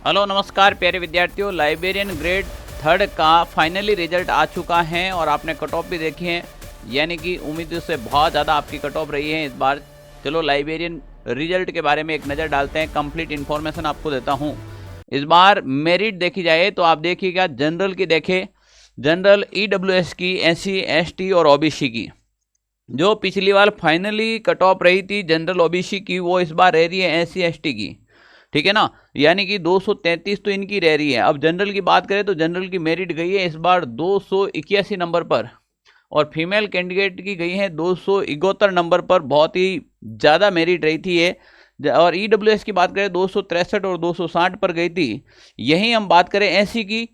Hello नमस्कार प्यारे विद्यार्थियों, लाइब्रेरियन ग्रेड थर्ड का फाइनली रिजल्ट आ चुका है और आपने कट ऑफ भी देखी है, यानी कि उम्मीद से बहुत ज़्यादा आपकी कट ऑफ रही है इस बार। चलो लाइब्रेरियन रिजल्ट के बारे में एक नज़र डालते हैं, कंप्लीट इन्फॉर्मेशन आपको देता हूँ। इस बार मेरिट देखी जाए तो आप देखिएगा, जनरल की देखें, जनरल EWS की, SC ST और OBC की, जो पिछली बार फाइनली कट ऑफ रही थी जनरल OBC की, वो इस बार रह रही है SC ST की, ठीक है ना, यानी कि 233 तो इनकी रह रही है। अब जनरल की बात करें तो जनरल की मेरिट गई है इस बार 281 नंबर पर, और फीमेल कैंडिडेट की गई है 271 नंबर पर, बहुत ही ज़्यादा मेरिट रही थी ये। और EWS की बात करें 263 और 260 पर गई थी। यही हम बात करें SC की,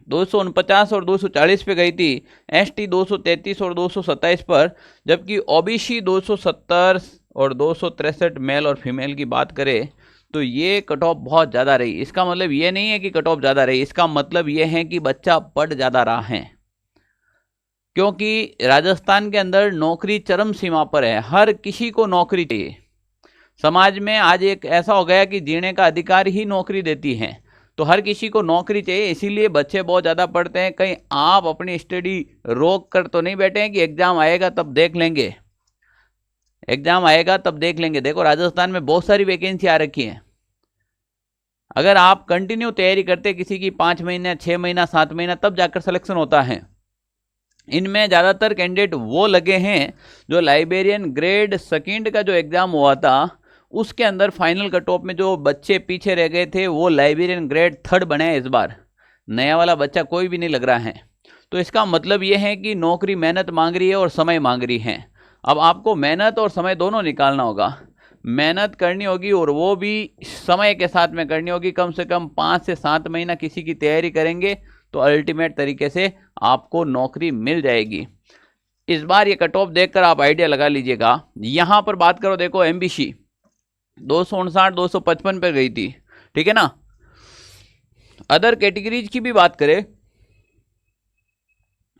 249 और 240 पे गई थी, ST 233 और 227 पर, जबकि OBC 270 और 263 मेल और फीमेल की बात करें तो ये कट ऑफ बहुत ज़्यादा रही। इसका मतलब ये नहीं है कि कट ऑफ ज़्यादा रही, इसका मतलब ये है कि बच्चा पढ़ ज़्यादा रहा है, क्योंकि राजस्थान के अंदर नौकरी चरम सीमा पर है, हर किसी को नौकरी चाहिए। समाज में आज एक ऐसा हो गया कि जीने का अधिकार ही नौकरी देती है, तो हर किसी को नौकरी चाहिए, इसीलिए बच्चे बहुत ज़्यादा पढ़ते हैं। कहीं आप अपनी स्टडी रोक कर तो नहीं बैठे हैं कि एग्ज़ाम आएगा तब देख लेंगे, एग्ज़ाम आएगा तब देख लेंगे। देखो राजस्थान में बहुत सारी वैकेंसी आ रखी है, अगर आप कंटिन्यू तैयारी करते किसी की 5 महीने 6 महीना 7 महीना, तब जाकर सिलेक्शन होता है। इनमें ज़्यादातर कैंडिडेट वो लगे हैं जो लाइब्रेरियन ग्रेड सेकंड का जो एग्ज़ाम हुआ था उसके अंदर फाइनल कट ऑफ में जो बच्चे पीछे रह गए थे वो लाइब्रेरियन ग्रेड थर्ड बने हैं इस बार। नया वाला बच्चा कोई भी नहीं लग रहा है, तो इसका मतलब ये है कि नौकरी मेहनत मांग रही है और समय मांग रही है। अब आपको मेहनत और समय दोनों निकालना होगा, मेहनत करनी होगी और वो भी समय के साथ में करनी होगी। कम से कम 5 से 7 महीना किसी की तैयारी करेंगे तो अल्टीमेट तरीके से आपको नौकरी मिल जाएगी। इस बार ये कट ऑफ देखकर आप आइडिया लगा लीजिएगा। यहाँ पर बात करो, देखो MBC 259 255 पे गई थी, ठीक है ना। अदर कैटेगरीज की भी बात करें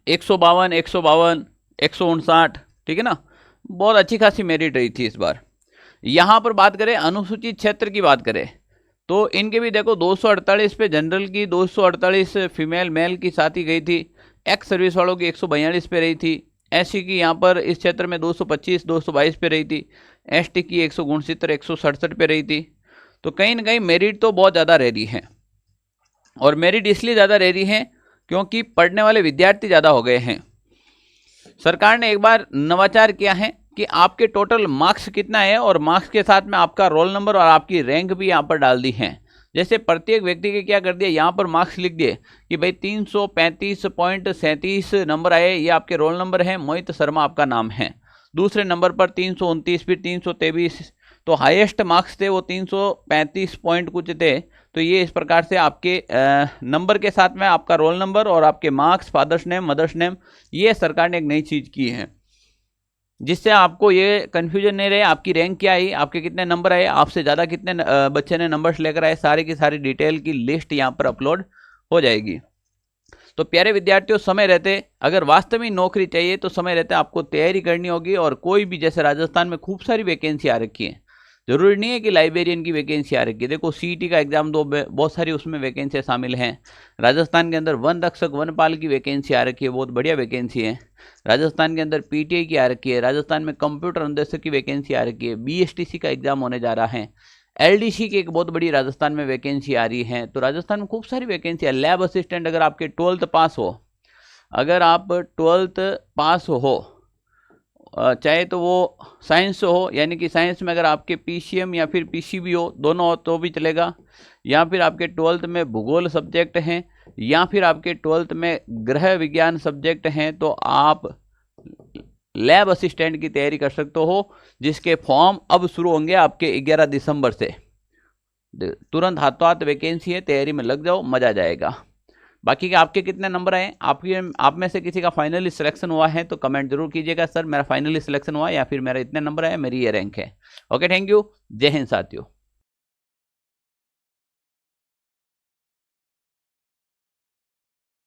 152 152 159, ठीक है ना, बहुत अच्छी खासी मेरिट रही थी इस बार। यहाँ पर बात करें अनुसूचित क्षेत्र की बात करें तो इनके भी देखो 248 पे जनरल की, 248 फीमेल मेल की साथ ही गई थी। एक्स सर्विस वालों की 142 पे रही थी। SC की यहाँ पर इस क्षेत्र में 225 222 पे रही थी। ST की 169 167 पे रही थी। तो कहीं ना कहीं मेरिट तो बहुत ज़्यादा रह रही है, और मेरिट इसलिए ज़्यादा रह रही है क्योंकि पढ़ने वाले विद्यार्थी ज़्यादा हो गए हैं। सरकार ने एक बार नवाचार किया है कि आपके टोटल मार्क्स कितना है और मार्क्स के साथ में आपका रोल नंबर और आपकी रैंक भी यहाँ पर डाल दी है। जैसे प्रत्येक व्यक्ति के क्या कर दिया, यहाँ पर मार्क्स लिख दिए कि भाई 335.37 नंबर आए, ये आपके रोल नंबर है, मोहित शर्मा आपका नाम है। दूसरे नंबर पर 329, फिर 323, तो हाईएस्ट मार्क्स थे वो 335 पॉइंट कुछ थे। तो ये इस प्रकार से आपके नंबर के साथ में आपका रोल नंबर और आपके marks, father's name, mother's name, ये सरकार ने एक नई चीज़ की है, जिससे आपको ये कन्फ्यूजन नहीं रहे आपकी रैंक क्या आई, आपके कितने नंबर आए, आपसे ज़्यादा कितने बच्चे ने नंबर्स लेकर आए, सारी की सारी डिटेल की लिस्ट यहाँ पर अपलोड हो जाएगी। तो प्यारे विद्यार्थियों, समय रहते अगर वास्तव में नौकरी चाहिए तो समय रहते आपको तैयारी करनी होगी। और कोई भी, जैसे राजस्थान में खूब सारी वैकेंसी आ रखी है, जरूरी नहीं है कि लाइब्रेरियन की वैकेंसी आ रखी है। देखो CET का एग्जाम दो, बहुत सारी उसमें वैकेंसी शामिल हैं। राजस्थान के अंदर वन रक्षक वनपाल की वैकेंसी आ रखी है, बहुत बढ़िया वैकेंसी है। राजस्थान के अंदर PTI की आ रखी है। राजस्थान में कंप्यूटर अनुदेशक की वैकेंसी आ रखी है। BSTC का एग्जाम होने जा रहा है। LDC की एक बहुत बड़ी राजस्थान में वैकेंसी आ रही है। तो राजस्थान में खूब सारी वैकेंसी है। लैब असिस्टेंट, अगर आपके 12th पास हो, अगर आप 12th पास हो, चाहे तो वो साइंस हो, यानी कि साइंस में अगर आपके PCM या फिर PCB हो, दोनों हो तो भी चलेगा, या फिर आपके 12th में भूगोल सब्जेक्ट हैं, या फिर आपके 12th में गृह विज्ञान सब्जेक्ट हैं, तो आप लैब असिस्टेंट की तैयारी कर सकते हो, जिसके फॉर्म अब शुरू होंगे आपके 11 दिसंबर से। तुरंत हाथों हाथ वैकेंसी है, तैयारी में लग जाओ, मजा आ जाएगा। बाकी के आपके कितने नंबर आए, आप में से किसी का फाइनली सिलेक्शन हुआ है तो कमेंट जरूर कीजिएगा, सर मेरा फाइनली सिलेक्शन हुआ या फिर मेरा इतने नंबर आए, मेरी ये रैंक है। ओके, थैंक यू, जय हिंद साथियों।